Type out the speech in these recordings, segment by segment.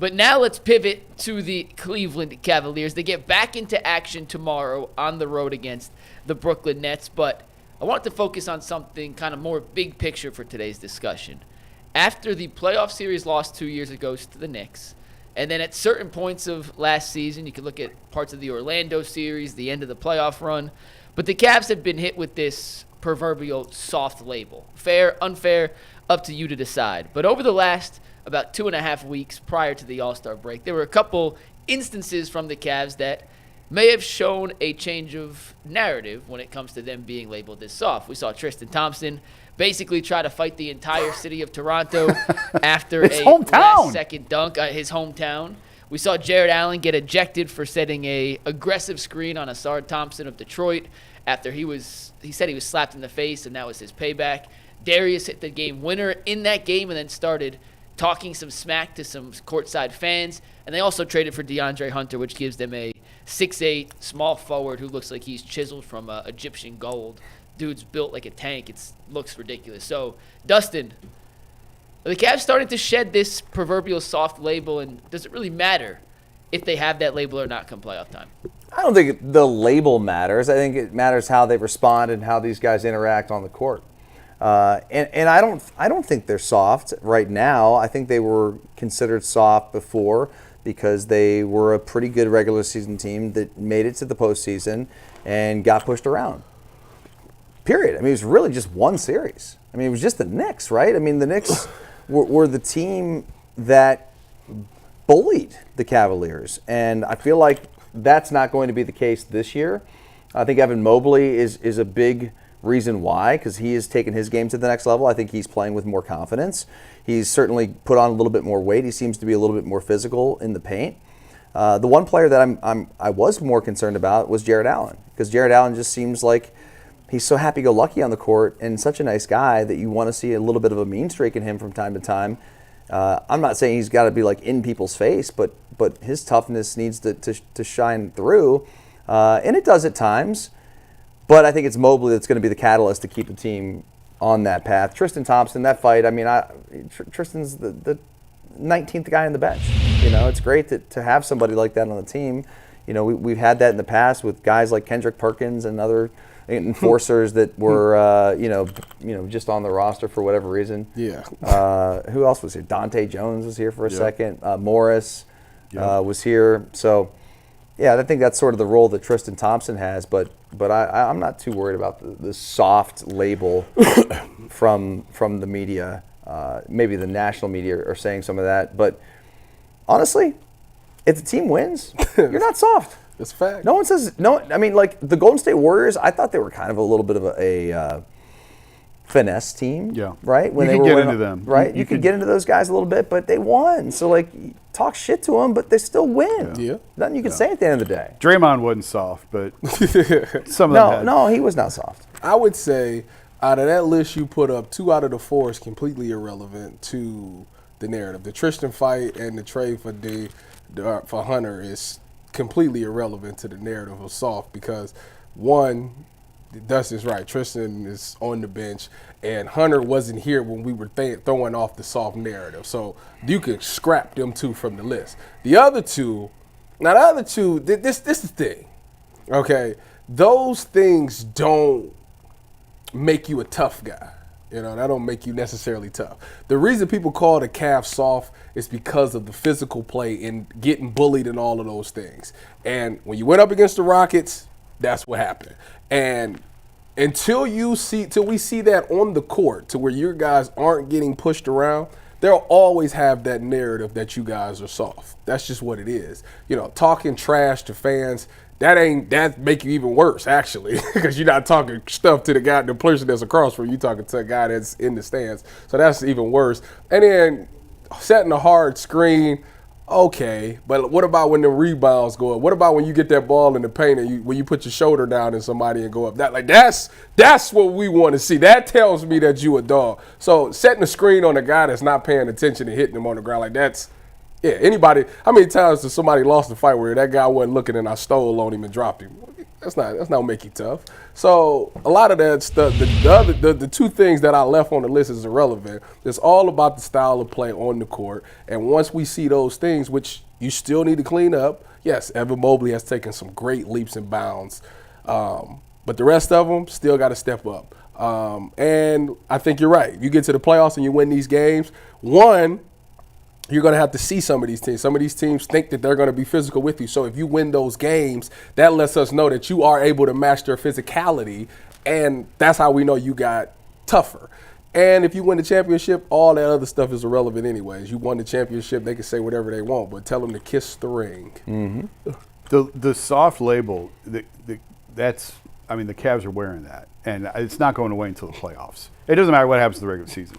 But now let's pivot to the Cleveland Cavaliers. They get back into action tomorrow on the road against the Brooklyn Nets. But I want to focus on something kind of more big picture for today's discussion. After the playoff series lost 2 years ago to the Knicks, and then at certain points of last season, you could look at parts of the Orlando series, the end of the playoff run, but the Cavs have been hit with this proverbial soft label. Fair, unfair, up to you to decide. But over the last about 2.5 weeks prior to the All-Star break, there were a couple instances from the Cavs that may have shown a change of narrative when it comes to them being labeled as soft. We saw Tristan Thompson basically try to fight the entire city of Toronto after a last-second dunk at his hometown. We saw Jarrett Allen get ejected for setting a aggressive screen on Tristan Thompson of Detroit after he said he was slapped in the face, and that was his payback. Darius hit the game winner in that game and then started talking some smack to some courtside fans. And they also traded for DeAndre Hunter, which gives them a 6'8", small forward who looks like he's chiseled from Egyptian gold. Dude's built like a tank. It looks ridiculous. So, Dustin, are the Cavs starting to shed this proverbial soft label, and does it really matter if they have that label or not come playoff time? I don't think the label matters. I think it matters how they respond and how these guys interact on the court. And I don't think they're soft right now. I think they were considered soft before because they were a pretty good regular season team that made it to the postseason and got pushed around. Period. I mean, it was really just one series. I mean, it was just the Knicks, right? I mean, the Knicks were the team that bullied the Cavaliers, and I feel like that's not going to be the case this year. I think Evan Mobley is a big reason why, because he has taken his game to the next level. I think he's playing with more confidence. He's certainly put on a little bit more weight. He seems to be a little bit more physical in the paint. The one player that I was more concerned about was Jarrett Allen, because Jarrett Allen just seems like he's so happy-go-lucky on the court and such a nice guy that you want to see a little bit of a mean streak in him from time to time. I'm not saying he's got to be like in people's face, but his toughness needs to shine through, and it does at times. But I think it's Mobley that's going to be the catalyst to keep the team on that path. Tristan Thompson, that fight, I mean, Tristan's the 19th guy on the bench. You know, it's great to have somebody like that on the team. You know, we've had that in the past with guys like Kendrick Perkins and other enforcers that were, just on the roster for whatever reason. Yeah. Who else was here? Dante Jones was here for a second. Morris was here. So, yeah, I think that's sort of the role that Tristan Thompson has. But I'm not too worried about the soft label from the media. Maybe the national media are saying some of that. But honestly, if the team wins, you're not soft. That's a fact. No one says no. I mean, like the Golden State Warriors, I thought they were kind of a little bit of a finesse team. Yeah. Right. When you could get into them. Right. You could get into those guys a little bit, but they won. So like, talk shit to them, but they still win. Yeah. Nothing you can say at the end of the day. Draymond wasn't soft, but some of them had. No, he was not soft. I would say out of that list you put up, 2 out of the 4 is completely irrelevant to the narrative. The Tristan fight and the trade for Hunter is completely irrelevant to the narrative of soft because, one, Dustin's right. Tristan is on the bench, and Hunter wasn't here when we were throwing off the soft narrative. So you could scrap them two from the list. The other two, this is the thing, okay? Those things don't make you a tough guy. You know, that don't make you necessarily tough. The reason people call the Cavs soft is because of the physical play and getting bullied and all of those things. And when you went up against the Rockets, that's what happened. And until we see that on the court to where your guys aren't getting pushed around, they'll always have that narrative that you guys are soft. That's just what it is. You know, talking trash to fans, that make you even worse, actually, because you're not talking stuff to the person that's across from you, talking to a guy that's in the stands. So that's even worse. And then setting a hard screen, okay, but what about when the rebounds go up? What about when you get that ball in the paint and when you put your shoulder down in somebody and go up? That's what we want to see. That tells me that you a dog. So setting a screen on a guy that's not paying attention and hitting him on the ground, like that's. Yeah, anybody, how many times has somebody lost a fight where that guy wasn't looking and I stole on him and dropped him? That's not make you tough. So a lot of that stuff, the two things that I left on the list is irrelevant. It's all about the style of play on the court. And once we see those things, which you still need to clean up, yes, Evan Mobley has taken some great leaps and bounds. But the rest of them still got to step up. And I think you're right. You get to the playoffs and you win these games. One, you're going to have to see some of these teams. Some of these teams think that they're going to be physical with you. So if you win those games, that lets us know that you are able to match their physicality, and that's how we know you got tougher. And if you win the championship, all that other stuff is irrelevant anyways. You won the championship, they can say whatever they want, but tell them to kiss the ring. Mm-hmm. The soft label, that's – I mean, the Cavs are wearing that, and it's not going away until the playoffs. It doesn't matter what happens in the regular season.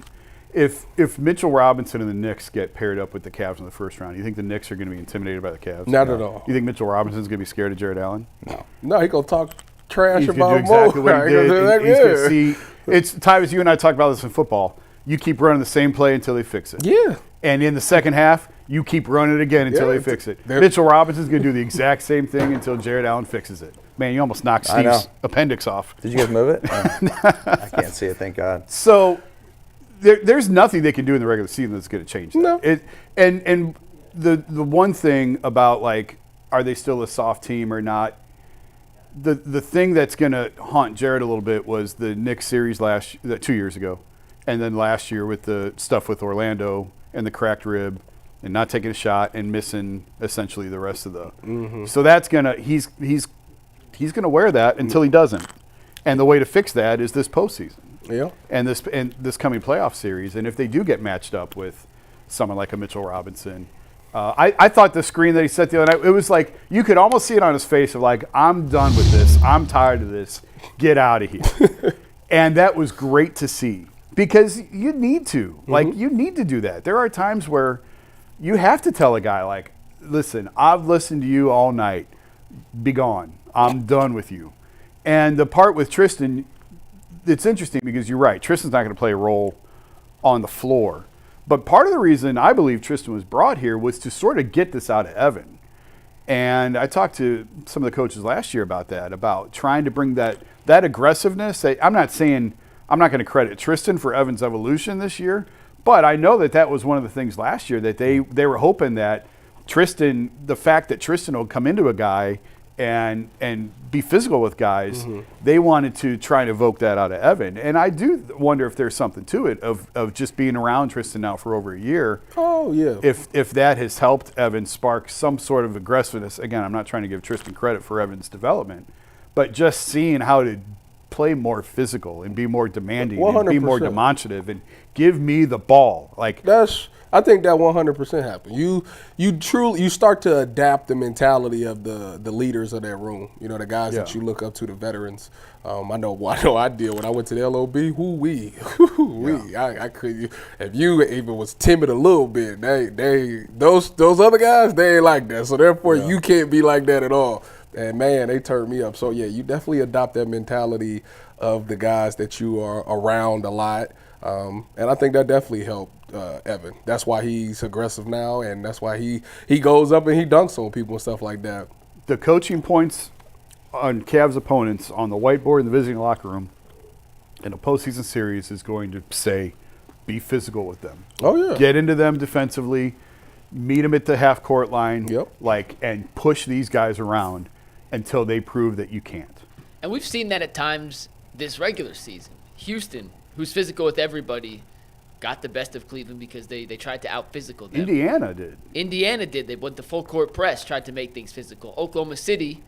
If Mitchell Robinson and the Knicks get paired up with the Cavs in the first round, you think the Knicks are going to be intimidated by the Cavs? Not at all. You think Mitchell Robinson's going to be scared of Jarrett Allen? No, he's going to talk trash He's about going to do exactly what he did. He's going to see. It's Tyvus, you and I talked about this in football. You keep running the same play until they fix it. Yeah. And in the second half, you keep running it again until they fix it. Mitchell Robinson's going to do the exact same thing until Jarrett Allen fixes it. Man, you almost knocked Steve's appendix off. Did you guys move it? I can't see it, thank God. So there's nothing they can do in the regular season that's going to change that. No. And the one thing about, like, are they still a soft team or not, the thing that's going to haunt Jarrett a little bit was the Knicks series 2 years ago, and then last year with the stuff with Orlando and the cracked rib and not taking a shot and missing essentially the rest of the – So that's going to – he's going to wear that until he doesn't. And the way to fix that is this postseason. Yeah. And this coming playoff series. And if they do get matched up with someone like a Mitchell Robinson, I thought the screen that he set the other night, it was like you could almost see it on his face of like, I'm done with this. I'm tired of this. Get out of here. And that was great to see because you need to. Like, you need to do that. There are times where you have to tell a guy, like, listen, I've listened to you all night. Be gone. I'm done with you. And the part with Tristan, it's interesting because you're right. Tristan's not going to play a role on the floor. But part of the reason I believe Tristan was brought here was to sort of get this out of Evan. And I talked to some of the coaches last year about that, about trying to bring that aggressiveness. I'm not saying I'm not going to credit Tristan for Evan's evolution this year, but I know that was one of the things last year that they were hoping that Tristan, the fact that Tristan will come into a guy and be physical with guys, they wanted to try and evoke that out of Evan. And I do wonder if there's something to it of just being around Tristan now for over a year. Oh, yeah. If that has helped Evan spark some sort of aggressiveness. Again, I'm not trying to give Tristan credit for Evan's development, but just seeing how to play more physical and be more demanding 100%. And be more demonstrative and give me the ball. Like I think that 100% happened. You start to adapt the mentality of the leaders of that room. You know, the guys that you look up to, the veterans. I know I did when I went to the LOB. I couldn't. If you even was timid a little bit, those other guys, they ain't like that. So therefore, you can't be like that at all. And man, they turned me up. So yeah, you definitely adopt that mentality of the guys that you are around a lot. And I think that definitely helped Evan. That's why he's aggressive now, and that's why he goes up and he dunks on people and stuff like that. The coaching points on Cavs opponents on the whiteboard in the visiting locker room in a postseason series is going to say, be physical with them. Oh, yeah. Get into them defensively, meet them at the half-court line, Yep. And push these guys around until they prove that you can't. And we've seen that at times this regular season. Houston, who's physical with everybody, got the best of Cleveland because they tried to out-physical them. Indiana did. They went the full-court press, tried to make things physical. Oklahoma City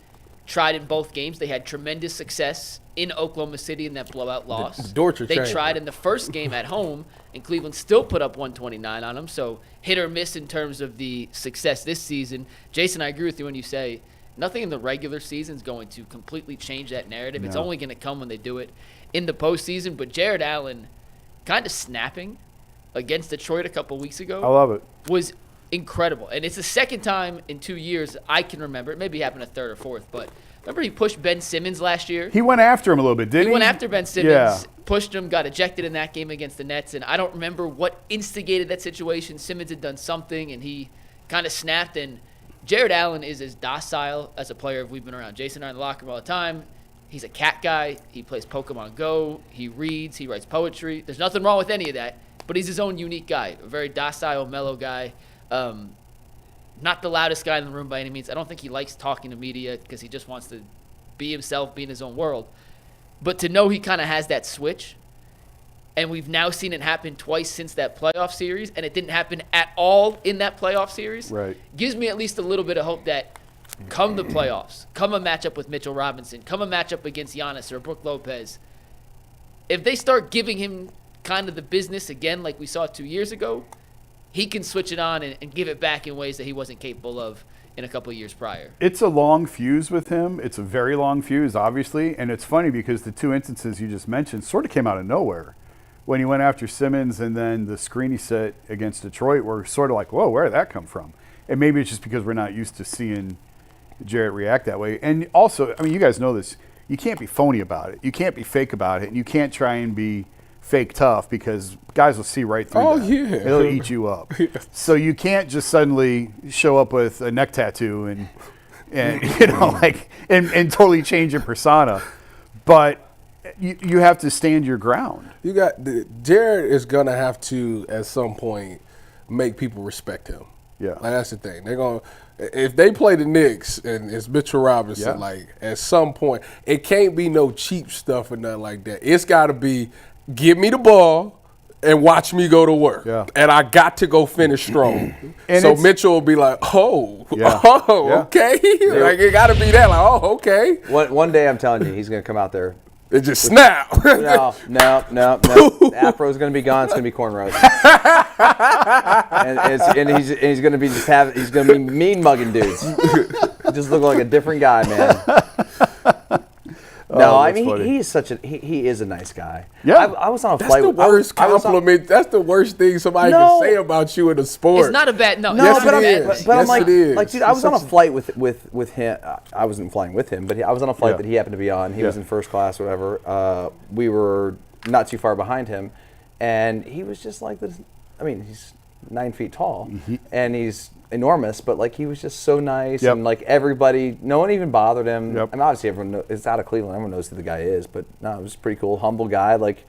tried in both games. They had tremendous success in Oklahoma City in that blowout loss. They tried in the first game at home, and Cleveland still put up 129 on them. So hit or miss in terms of the success this season. Jason, I agree with you when you say nothing in the regular season is going to completely change that narrative. No. It's only going to come when they do it in the postseason. But Jarrett Allen kind of snapping against Detroit a couple weeks ago. I love it. Was incredible. And it's the second time in 2 years I can remember. It maybe happened a third or fourth, but remember he pushed Ben Simmons last year? He went after him a little bit, didn't he? He went after Ben Simmons, pushed him, got ejected in that game against the Nets, and I don't remember what instigated that situation. Simmons had done something, and he kind of snapped, and Jarrett Allen is as docile as a player we've been around. Jason and I in the locker room all the time. He's a cat guy. He plays Pokemon Go. He reads. He writes poetry. There's nothing wrong with any of that, but he's his own unique guy, a very docile, mellow guy. Not the loudest guy in the room by any means. I don't think he likes talking to media because he just wants to be himself, be in his own world. But to know he kind of has that switch, and we've now seen it happen twice since that playoff series, and it didn't happen at all in that playoff series, Right. gives me at least a little bit of hope that come the playoffs, come a matchup with Mitchell Robinson, come a matchup against Giannis or Brook Lopez, if they start giving him kind of the business again like we saw 2 years ago, he can switch it on and give it back in ways that he wasn't capable of in a couple of years prior. It's a long fuse with him. It's a very long fuse, obviously. And it's funny because the two instances you just mentioned sort of came out of nowhere. When he went after Simmons and then the screen he set against Detroit were sort of like, whoa, where did that come from? And maybe it's just because we're not used to seeing Jarrett react that way. And also, I mean, you guys know this. You can't be phony about it. You can't be fake about it. And you can't try and be fake tough because guys will see right through that. Yeah. They'll eat you up. So you can't just suddenly show up with a neck tattoo and you know, like, and totally change your persona. But you have to stand your ground. Jarrett is gonna have to at some point make people respect him. Yeah. Like, that's the thing. They're gonna, if they play the Knicks and it's Mitchell Robinson, like, at some point it can't be no cheap stuff or nothing like that. It's got to be, give me the ball and watch me go to work. Yeah. And I got to go finish strong. So Mitchell will be like, okay. Like, it got to be that. Like, okay. One day, I'm telling you, he's going to come out there. It just snap. No. The afro's going to be gone. It's going to be cornrows. and he's going to be he's going to be mean mugging dudes. Just look like a different guy, man. No, I mean, he is a nice guy. Yeah. I was on a flight. That's the worst compliment. That's the worst thing somebody can say about you in a sport. It's not a bad No, Yes, but it is. I'm Yes, like, it is. like, dude, I was on a flight with him. I wasn't flying with him, but I was on a flight that he happened to be on. He was in first class or whatever. We were not too far behind him, and he was just like this. I mean, he's 9 feet tall, and he's enormous, but like he was just so nice, and like everybody, no one even bothered him. I mean, obviously everyone it's out of Cleveland, everyone knows who the guy is, but no, it was pretty cool, humble guy. Like,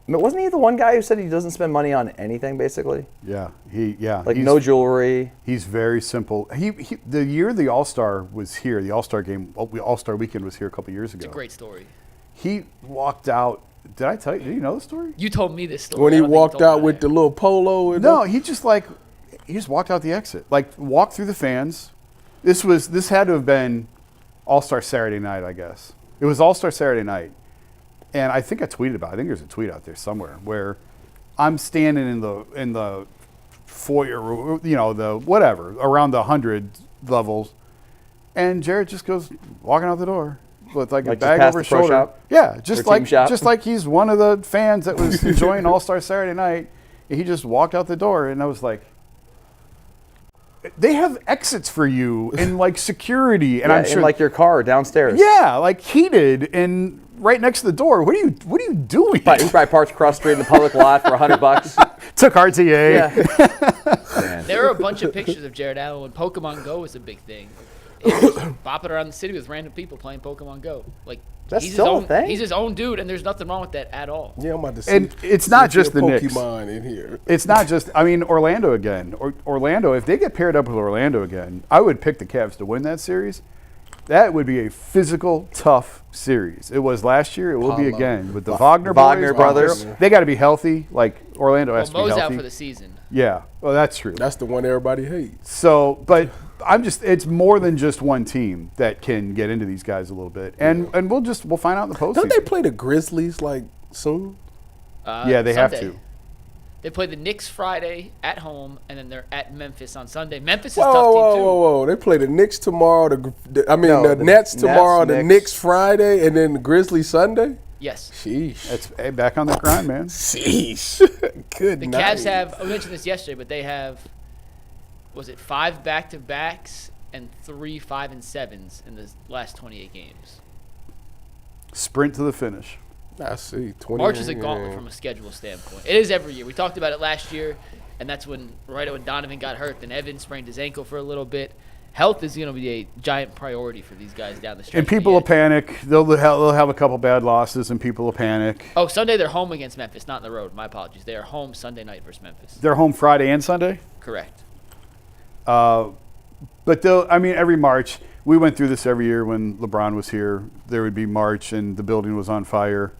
wasn't he the one guy who said he doesn't spend money on anything, basically? Like no jewelry. He's very simple. He the year the All-Star was here, the All-Star game, All-Star weekend was here a couple years ago. It's a great story. He walked out. Did I tell you? Did you know the story? You told me this story. When he walked out with the little polo. No, he just walked out the exit, like walked through the fans. This had to have been All-Star Saturday night, I guess. It was All-Star Saturday night, and I think I tweeted about it. I think there's a tweet out there somewhere where I'm standing in the foyer, you know, the whatever around the 100 levels, and Jarrett just goes walking out the door with like a bag over his shoulder. Shop? Yeah, just like he's one of the fans that was enjoying All-Star Saturday night. He just walked out the door, and I was like, they have exits for you and like security, and I'm sure in like your car downstairs. Yeah, like heated and right next to the door. What are you doing? He probably parked across the street in the public lot for $100. Took RTA. Yeah. There are a bunch of pictures of Jarrett Allen when Pokemon Go was a big thing. He was bopping around the city with random people playing Pokemon Go. Like, that's he's still his own a thing. He's his own dude, and there's nothing wrong with that at all. Yeah, I'm about to see. And it's not just the Knicks. Pokemon in here. It's not just. I mean, Orlando again. Orlando. If they get paired up with Orlando again, I would pick the Cavs to win that series. That would be a physical, tough series. It was last year. It will be again with the Wagner brothers. They got to be healthy. Like Orlando has to be Mo's healthy. out for the season. Yeah, well, that's true. That's the one everybody hates. So, but it's more than just one team that can get into these guys a little bit, and we'll find out in the postseason. Don't they play the Grizzlies like soon? Yeah, they Sunday. have to. They play the Knicks Friday at home, and then they're at Memphis on Sunday. Memphis is a tough team too. Whoa! They play the Knicks tomorrow. The Nets tomorrow. The Knicks Friday, and then the Grizzlies Sunday. Yes. Sheesh. It's back on the grind, man. Sheesh. Good The night. Cavs have. I mentioned this yesterday, but they have. Was it 5 back-to-backs and 3 5-7s in the last 28 games? Sprint to the finish. I see. March is a gauntlet from a schedule standpoint. It is every year. We talked about it last year, and that's when Donovan got hurt. Then Evan sprained his ankle for a little bit, health is going to be a giant priority for these guys down the stretch. And people will panic. They'll have a couple bad losses, and people will panic. Oh, Sunday they're home against Memphis, not on the road. My apologies. They are home Sunday night versus Memphis. They're home Friday and Sunday? Correct. But every March, we went through this every year when LeBron was here. There would be March, and the building was on fire.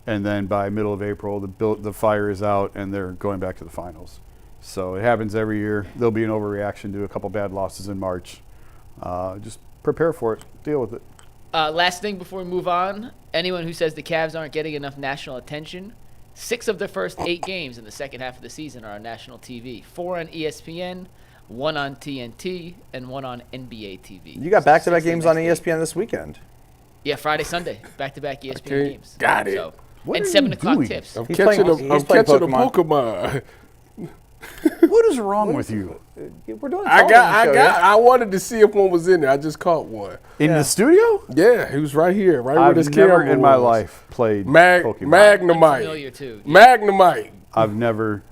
And then by middle of April, the fire is out, and they're going back to the finals. So it happens every year. There'll be an overreaction to a couple bad losses in March. Just prepare for it. Deal with it. Last thing before we move on, anyone who says the Cavs aren't getting enough national attention, 6 of their first 8 games in the second half of the season are on national TV. 4 on ESPN, 1 on TNT, and 1 on NBA TV. You got back-to-back games on ESPN this weekend. Yeah, Friday, Sunday, back-to-back ESPN games. Got it. So, What and are 7 you o'clock doing? tips. I'm He's catching playing a Pokemon. Pokemon. What is wrong with you? We're doing. I wanted to see if one was in there. I just caught one. In the studio? Yeah, he was right here, right where I've this never camera in my was. life played Magnemite. Pokemon. Familiar too. Magnemite. I've never.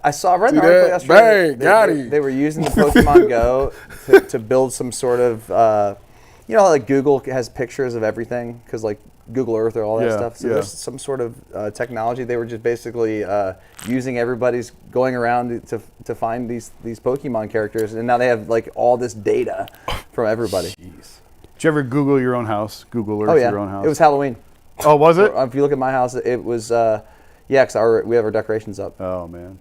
I saw. I read See an article that? yesterday. Bang, got him. They were using the Pokemon Go to build some sort of. You know, how, like Google has pictures of everything because like Google Earth or all that Yeah, stuff. So yeah. there's some sort of technology. They were just basically using everybody's going around to find these Pokemon characters, and now they have like all this data from everybody. Jeez. Did you ever Google your own house? Google Earth Oh yeah, your own house? it was Halloween. Oh, was it? If you look at my house, it was. Yeah, because we have our decorations up. Oh man.